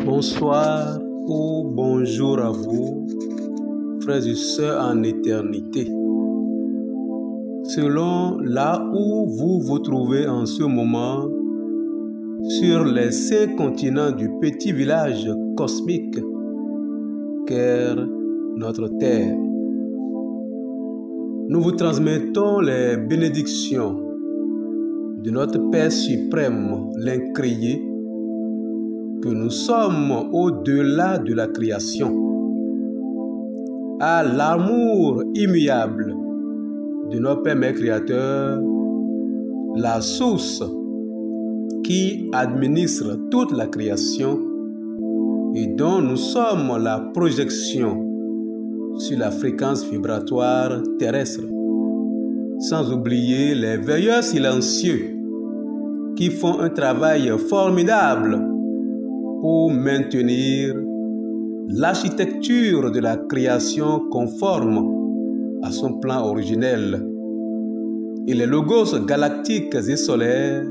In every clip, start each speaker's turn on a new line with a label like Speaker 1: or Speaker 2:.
Speaker 1: Bonsoir ou bonjour à vous, frères et sœurs en éternité. Selon là où vous vous trouvez en ce moment, sur les 5 continents du petit village cosmique qu'est notre Terre, nous vous transmettons les bénédictions de notre Père suprême, l'incréé, que nous sommes au-delà de la création, à l'amour immuable de notre Père Mère Créateur, la source qui administre toute la création et dont nous sommes la projection sur la fréquence vibratoire terrestre, sans oublier les veilleurs silencieux qui font un travail formidable pour maintenir l'architecture de la création conforme à son plan originel, et les logos galactiques et solaires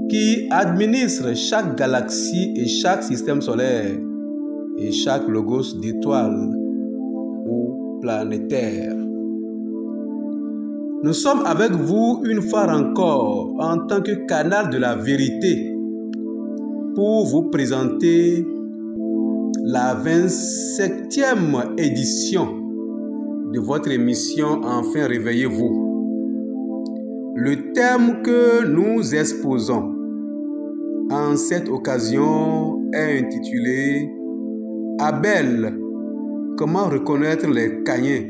Speaker 1: qui administrent chaque galaxie et chaque système solaire et chaque logos d'étoiles ou planétaire. Nous sommes avec vous une fois encore en tant que canal de la vérité pour vous présenter la 27e édition de votre émission Enfin Réveillez-vous. Le thème que nous exposons en cette occasion est intitulé Abel, comment reconnaître les Caïns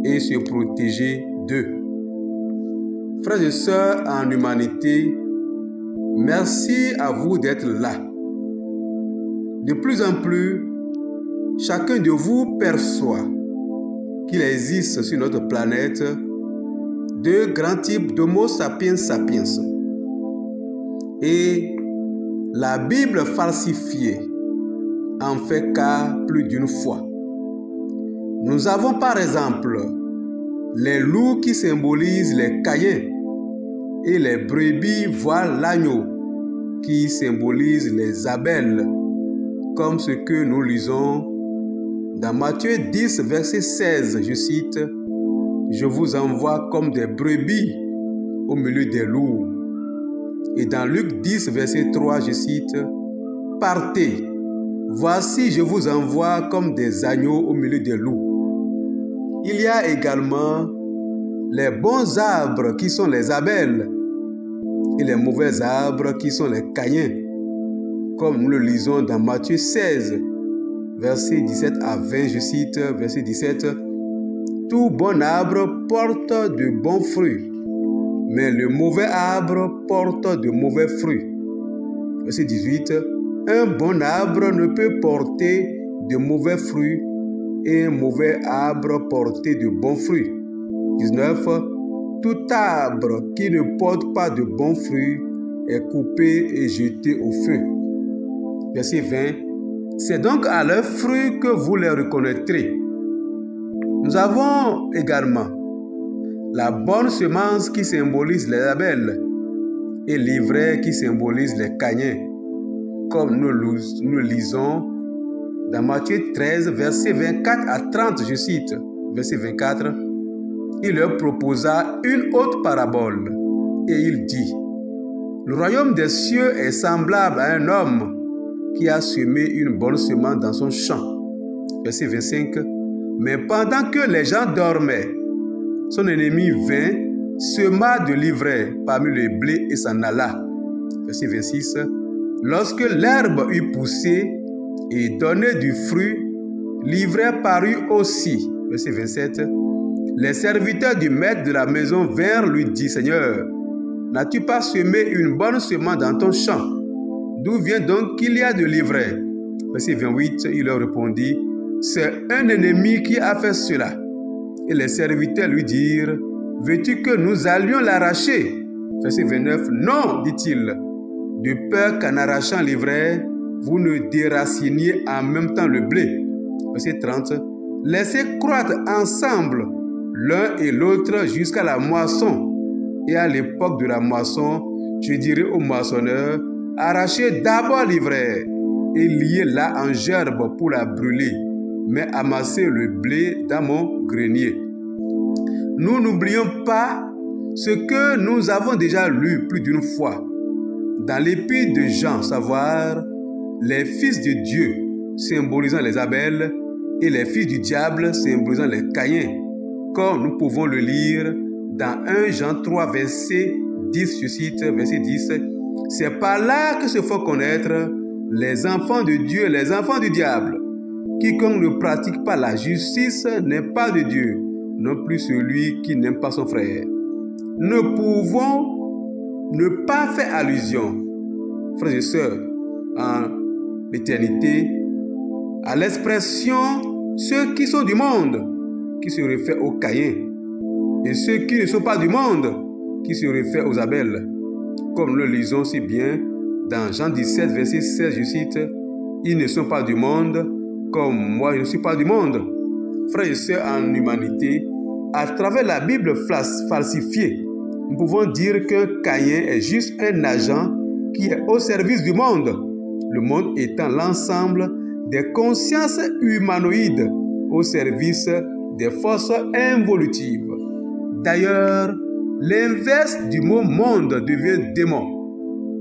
Speaker 1: et se protéger d'eux. Frères et sœurs en humanité, merci à vous d'être là. De plus en plus, chacun de vous perçoit qu'il existe sur notre planète deux grands types d'Homo sapiens sapiens. Et la Bible falsifiée en fait cas plus d'une fois. Nous avons par exemple les loups qui symbolisent les Caïns et les brebis voient l'agneau qui symbolise les Abel, comme ce que nous lisons dans Matthieu 10, verset 16, je cite, « Je vous envoie comme des brebis au milieu des loups. » Et dans Luc 10, verset 3, je cite, « Partez, voici je vous envoie comme des agneaux au milieu des loups. » Il y a également les bons arbres qui sont les Abel et les mauvais arbres qui sont les Caïns, comme nous le lisons dans Matthieu 16, verset 17 à 20, je cite, verset 17, « Tout bon arbre porte de bons fruits, mais le mauvais arbre porte de mauvais fruits. » Verset 18, « Un bon arbre ne peut porter de mauvais fruits, et un mauvais arbre porter de bons fruits. » 19. Tout arbre qui ne porte pas de bons fruits est coupé et jeté au feu. Verset 20. C'est donc à leurs fruits que vous les reconnaîtrez. Nous avons également la bonne semence qui symbolise les Abel et l'ivraie qui symbolise les Caïns, comme nous lisons dans Matthieu 13, versets 24 à 30, je cite, verset 24, « Il leur proposa une autre parabole, et il dit, « Le royaume des cieux est semblable à un homme qui a semé une bonne semence dans son champ. » Verset 25, « Mais pendant que les gens dormaient, son ennemi vint, sema de l'ivraie parmi le blé et s'en alla. » Verset 26, « Lorsque l'herbe eut poussé et donné du fruit, l'ivraie parut aussi. » Verset 27, « Les serviteurs du maître de la maison vinrent lui dire, « Seigneur, n'as-tu pas semé une bonne semence dans ton champ? D'où vient donc qu'il y a de l'ivraie? » Verset 28, il leur répondit, « C'est un ennemi qui a fait cela. » Et les serviteurs lui dirent, « Veux-tu que nous allions l'arracher? » Verset 29, « Non, dit-il, de peur qu'en arrachant l'ivraie, vous ne déraciniez en même temps le blé. » Verset 30, « Laissez croître ensemble l'un et l'autre jusqu'à la moisson. Et à l'époque de la moisson, je dirai aux moissonneurs, arrachez d'abord l'ivraie et liez là en gerbe pour la brûler, mais amassez le blé dans mon grenier. Nous n'oublions pas ce que nous avons déjà lu plus d'une fois dans l'épître de Jean, savoir les fils de Dieu symbolisant les Abel et les fils du diable symbolisant les Caïns, comme nous pouvons le lire dans 1 Jean 3, verset 10, je cite, verset 10. C'est par là que se font connaître les enfants de Dieu et les enfants du diable. Quiconque ne pratique pas la justice n'est pas de Dieu, non plus celui qui n'aime pas son frère. Nous pouvons ne pas faire allusion, frères et sœurs, en l'éternité, à l'expression ceux qui sont du monde, qui se réfèrent aux Caïns, et ceux qui ne sont pas du monde, qui se réfèrent aux Abel. Comme nous le lisons si bien dans Jean 17, verset 16, je cite, « Ils ne sont pas du monde, comme moi je ne suis pas du monde. » Frères et sœurs en humanité, à travers la Bible falsifiée, nous pouvons dire qu'un Caïn est juste un agent qui est au service du monde, le monde étant l'ensemble des consciences humanoïdes au service des forces involutives. D'ailleurs, l'inverse du mot monde devient démon,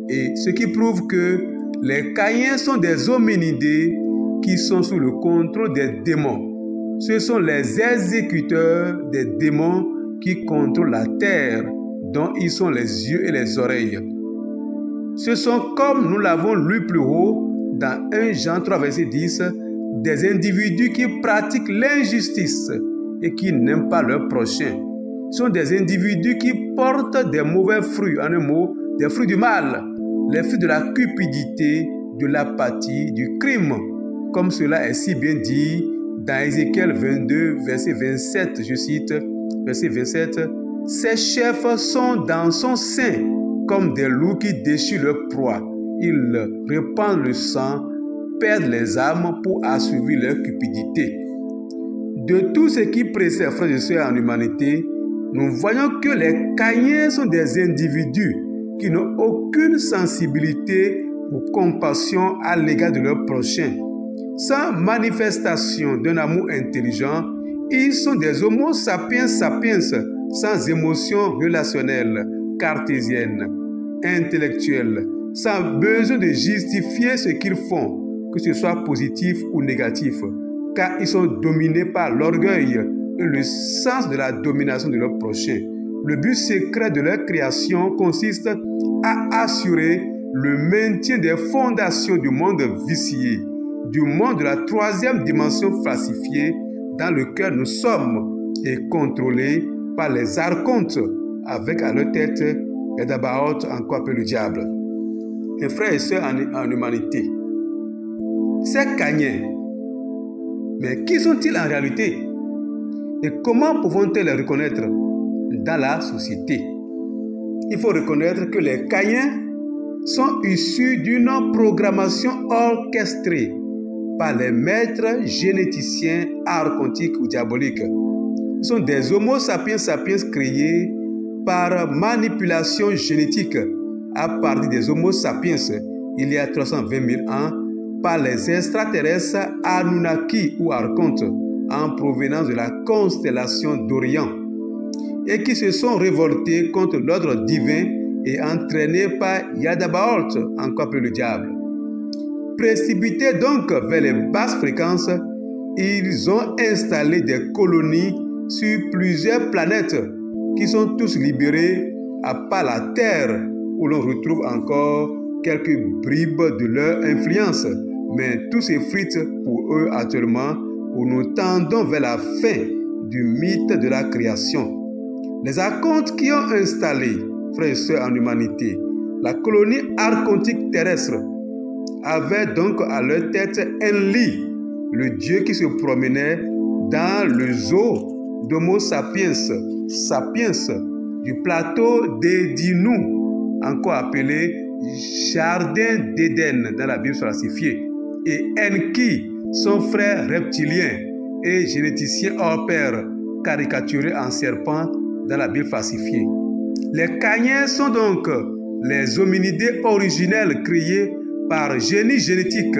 Speaker 1: et ce qui prouve que les Caïns sont des hominidés qui sont sous le contrôle des démons. Ce sont les exécuteurs des démons qui contrôlent la terre, dont ils sont les yeux et les oreilles. Ce sont, comme nous l'avons lu plus haut, dans 1 Jean 3, verset 10, des individus qui pratiquent l'injustice et qui n'aiment pas leur prochain. Ce sont des individus qui portent des mauvais fruits, en un mot, des fruits du mal, les fruits de la cupidité, de l'apathie, du crime, comme cela est si bien dit dans Ézéchiel 22, verset 27, je cite, verset 27, « Ces chefs sont dans son sein comme des loups qui déchirent leur proie. Ils répandent le sang, perdent les âmes pour assouvir leur cupidité. » De tout ce qui précède, frères et sœurs en humanité, nous voyons que les Caïns sont des individus qui n'ont aucune sensibilité ou compassion à l'égard de leur prochain. Sans manifestation d'un amour intelligent, ils sont des homo sapiens sapiens, sans émotion relationnelle, cartésienne, intellectuelle, sans besoin de justifier ce qu'ils font, que ce soit positif ou négatif, car ils sont dominés par l'orgueil et le sens de la domination de leur prochain. Le but secret de leur création consiste à assurer le maintien des fondations du monde vicié, du monde de la troisième dimension falsifiée dans lequel nous sommes et contrôlés par les archontes avec à leur tête Edabaoth, encore appelé le diable. Mes frères et sœurs en humanité, ces Caïns, mais qui sont-ils en réalité? Et comment pouvons-ils les reconnaître dans la société? Il faut reconnaître que les Caïns sont issus d'une programmation orchestrée par les maîtres généticiens archontiques ou diaboliques. Ce sont des homo sapiens sapiens créés par manipulation génétique à partir des homo sapiens il y a 320 000 ans par les extraterrestres Anunnaki ou archontes en provenance de la constellation d'Orient et qui se sont révoltés contre l'ordre divin et entraînés par Yadabaoth, encore appelé le diable. Précipités donc vers les basses fréquences, ils ont installé des colonies sur plusieurs planètes qui sont tous libérées à part la Terre où l'on retrouve encore quelques bribes de leur influence. Mais tout s'effrite pour eux actuellement où nous tendons vers la fin du mythe de la création. Les archontes qui ont installé, frères et sœurs en humanité, la colonie archontique terrestre avaient donc à leur tête Enlil, le dieu qui se promenait dans le zoo d'Homo sapiens, sapiens du plateau d'Edinou, encore appelé Jardin d'Éden dans la Bible falsifiée, et Enki, son frère reptilien et généticien hors pair, caricaturé en serpent dans la Bible falsifiée. Les Caïns sont donc les hominidés originels créés par génie génétique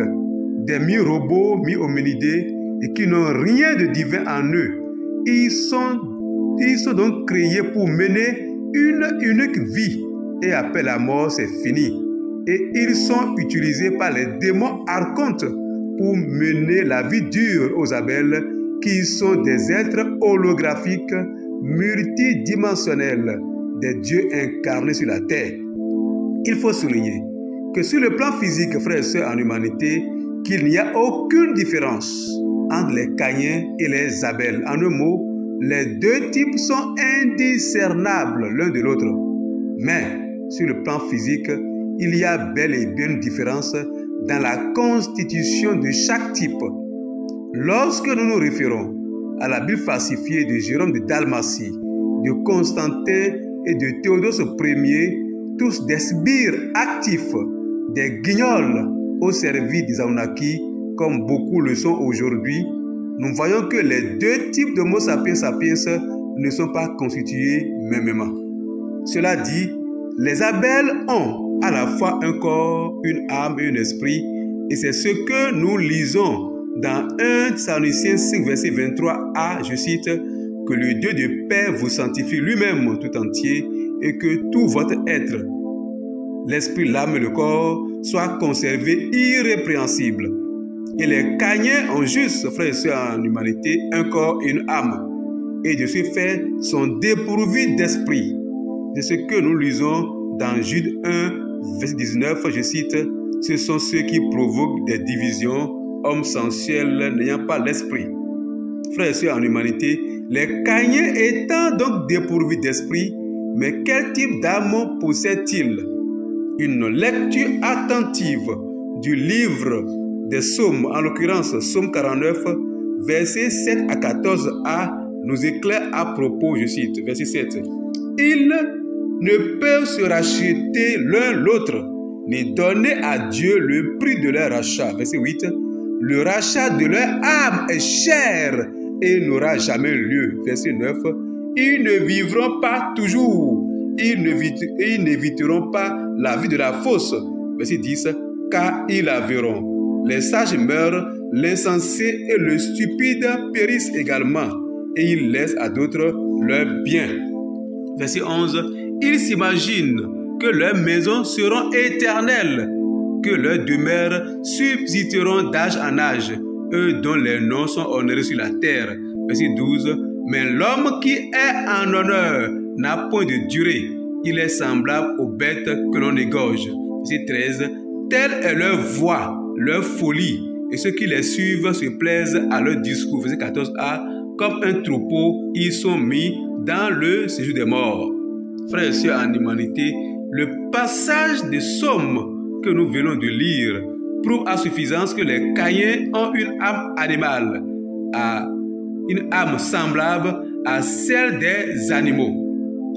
Speaker 1: des mi-robots, mi-hominidés, et qui n'ont rien de divin en eux. Ils sont donc créés pour mener une unique vie, et après la mort, c'est fini. Et ils sont utilisés par les démons archontes pour mener la vie dure aux Abel, qui sont des êtres holographiques, multidimensionnels, des dieux incarnés sur la terre. Il faut souligner que sur le plan physique, frères et sœurs en humanité, qu'il n'y a aucune différence entre les Caïens et les Abel. En un mot, les deux types sont indiscernables l'un de l'autre. Mais sur le plan physique, il y a bel et bien une différence dans la constitution de chaque type. Lorsque nous nous référons à la Bible falsifiée de Jérôme de Dalmatie, de Constantin et de Théodose Ier, tous des sbires actifs, des guignols au service des Anunnaki, comme beaucoup le sont aujourd'hui, nous voyons que les deux types de Homo sapiens sapiens ne sont pas constitués mêmement. Cela dit, les Abel ont à la fois un corps, une âme et un esprit, et c'est ce que nous lisons dans 1 Thessaloniciens 5, verset 23a, je cite, « Que le Dieu de paix vous sanctifie lui-même tout entier, et que tout votre être, l'esprit, l'âme et le corps, soient conservés irrépréhensibles. » Et les Caïens ont juste, frères et sœurs en humanité, un corps et une âme, et de ce fait sont dépourvus d'esprit. C'est ce que nous lisons dans Jude 1, verset 19, je cite, « Ce sont ceux qui provoquent des divisions, hommes sensuels n'ayant pas l'esprit. » Frères et sœurs en humanité, les Caïens étant donc dépourvus d'esprit, mais quel type d'âme possèdent-ils? Une lecture attentive du livre des psaumes, en l'occurrence psaume 49, versets 7 à 14a, nous éclaire à propos, je cite, verset 7. « Ils ne peuvent se racheter l'un l'autre, ni donner à Dieu le prix de leur rachat. » Verset 8. « Le rachat de leur âme est cher et n'aura jamais lieu. » Verset 9. « Ils ne vivront pas toujours, ils n'éviteront pas la vie de la fosse. » Verset 10. « Car ils la verront. Les sages meurent, l'insensé et le stupide périssent également, et ils laissent à d'autres leurs biens. » Verset 11. « Ils s'imaginent que leurs maisons seront éternelles, que leurs demeures subsisteront d'âge en âge, eux dont les noms sont honorés sur la terre. » Verset 12. « Mais l'homme qui est en honneur n'a point de durée, il est semblable aux bêtes que l'on égorge. » Verset 13. « Telle est leur voix, leur folie, et ceux qui les suivent se plaisent à leur discours. » Verset 14a. « Comme un troupeau, ils sont mis dans le séjour des morts. » Frères et sœurs en humanité, le passage des psaumes que nous venons de lire prouve à suffisance que les Caïens ont une âme animale, une âme semblable à celle des animaux,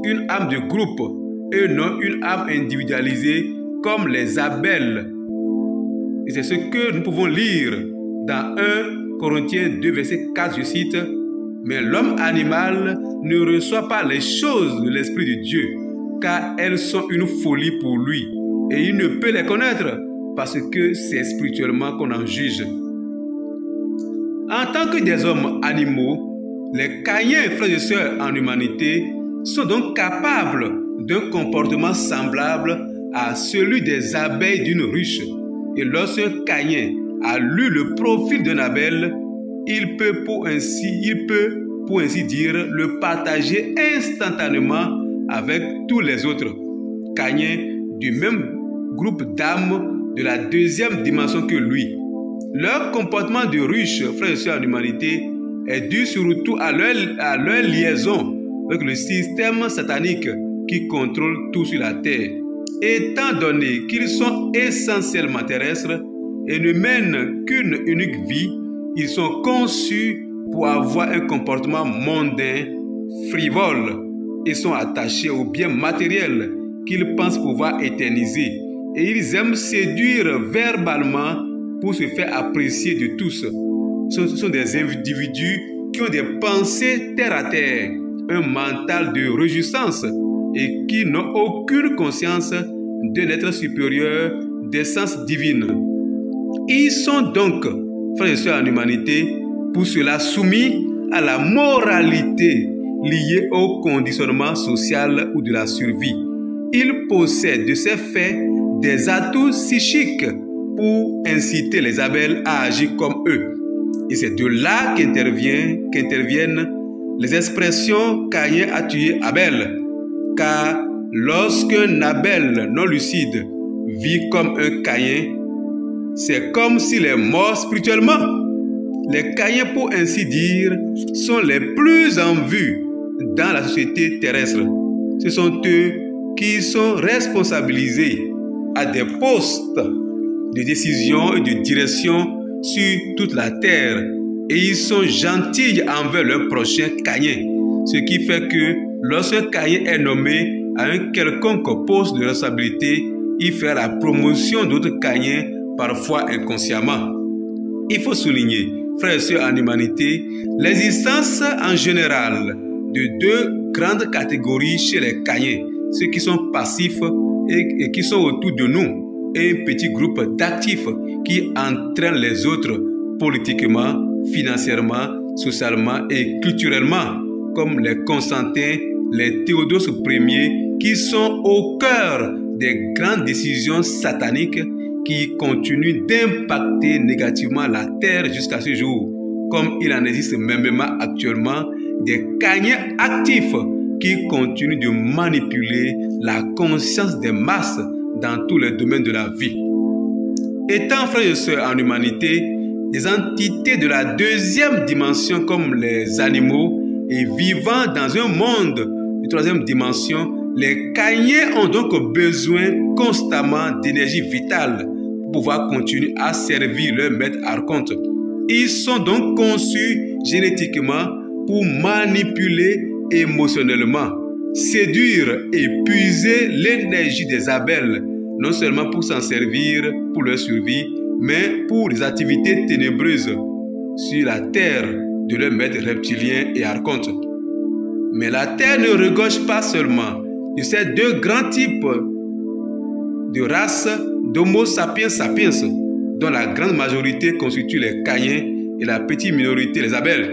Speaker 1: une âme de groupe et non une âme individualisée comme les Abel. Et c'est ce que nous pouvons lire dans 1 Corinthiens 2, verset 4, je cite, « Mais l'homme animal ne reçoit pas les choses de l'Esprit de Dieu, car elles sont une folie pour lui, et il ne peut les connaître, parce que c'est spirituellement qu'on en juge. » En tant que des hommes animaux, les Caïens, frères et sœurs en humanité, sont donc capables d'un comportement semblable à celui des abeilles d'une ruche. Et lorsqu'un Caïen a lu le profil d'un Abel, il peut pour ainsi dire le partager instantanément avec tous les autres Caïens du même groupe d'âmes de la deuxième dimension que lui. Leur comportement de ruche, frères et sœurs en humanité, est dû surtout à leur liaison avec le système satanique qui contrôle tout sur la terre. Étant donné qu'ils sont essentiellement terrestres et ne mènent qu'une unique vie, ils sont conçus pour avoir un comportement mondain, frivole, et sont attachés aux biens matériels qu'ils pensent pouvoir éterniser. Et ils aiment séduire verbalement pour se faire apprécier de tous. Ce sont des individus qui ont des pensées terre à terre, un mental de résistance et qui n'ont aucune conscience d'un être supérieur d'essence divine. Ils sont donc, frères et sœurs en humanité, pour cela soumis à la moralité liée au conditionnement social ou de la survie. Ils possèdent de ces faits des atouts psychiques pour inciter les abeilles à agir comme eux. Et c'est de là qu'interviennent les expressions « Caïn a tué Abel », car lorsqu'un Abel non lucide vit comme un Caïn, c'est comme s'il est mort spirituellement. Les Caïns, pour ainsi dire, sont les plus en vue dans la société terrestre. Ce sont eux qui sont responsabilisés à des postes de décision et de direction sur toute la terre. Et ils sont gentils envers leur prochain Caïn. Ce qui fait que lorsqu'un Caïn est nommé à un quelconque poste de responsabilité, il fait la promotion d'autres Caïns, parfois inconsciemment. Il faut souligner, frères et sœurs en humanité, l'existence en général de deux grandes catégories chez les Caïns, ceux qui sont passifs et qui sont autour de nous, et un petit groupe d'actifs qui entraînent les autres politiquement, financièrement, socialement et culturellement, comme les Constantins, les Théodose Ier, qui sont au cœur des grandes décisions sataniques qui continuent d'impacter négativement la terre jusqu'à ce jour, comme il en existe même actuellement des Caïns actifs qui continuent de manipuler la conscience des masses dans tous les domaines de la vie. Étant frères et sœurs en humanité, des entités de la deuxième dimension comme les animaux et vivant dans un monde de troisième dimension, les Caïns ont donc besoin constamment d'énergie vitale pour pouvoir continuer à servir leur maître archonte. Ils sont donc conçus génétiquement pour manipuler émotionnellement, séduire et puiser l'énergie des abeilles, non seulement pour s'en servir pour leur survie, mais pour les activités ténébreuses sur la terre de leur maître reptilien et archonte. Mais la terre ne regorge pas seulement de ces deux grands types de races d'Homo sapiens sapiens, dont la grande majorité constitue les Caïns et la petite minorité les abeilles.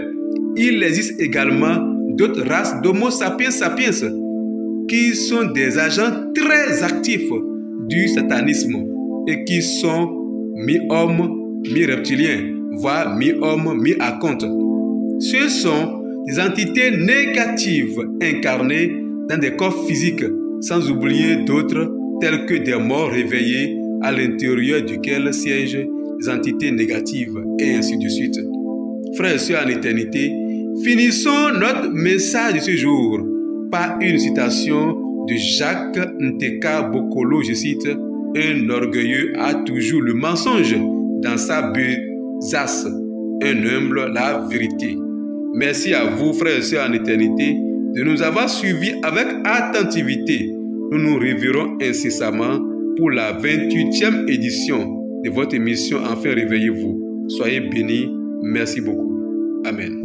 Speaker 1: Il existe également d'autres races d'Homo sapiens sapiens qui sont des agents très actifs du satanisme et qui sont mi-hommes, mi-reptiliens, voire mi-hommes, mi-archontes. Ce sont des entités négatives incarnées dans des corps physiques, sans oublier d'autres tels que des morts réveillés à l'intérieur duquel siègent des entités négatives et ainsi de suite. Frères et sœurs en éternité, finissons notre message de ce jour par une citation de Jacques Nteka Bokolo, je cite: « Un orgueilleux a toujours le mensonge dans sa besace, un humble la vérité. » Merci à vous, frères et sœurs en éternité, de nous avoir suivis avec attentivité. Nous nous reverrons incessamment pour la 28e édition de votre émission Enfin réveillez-vous. Soyez bénis. Merci beaucoup. Amen.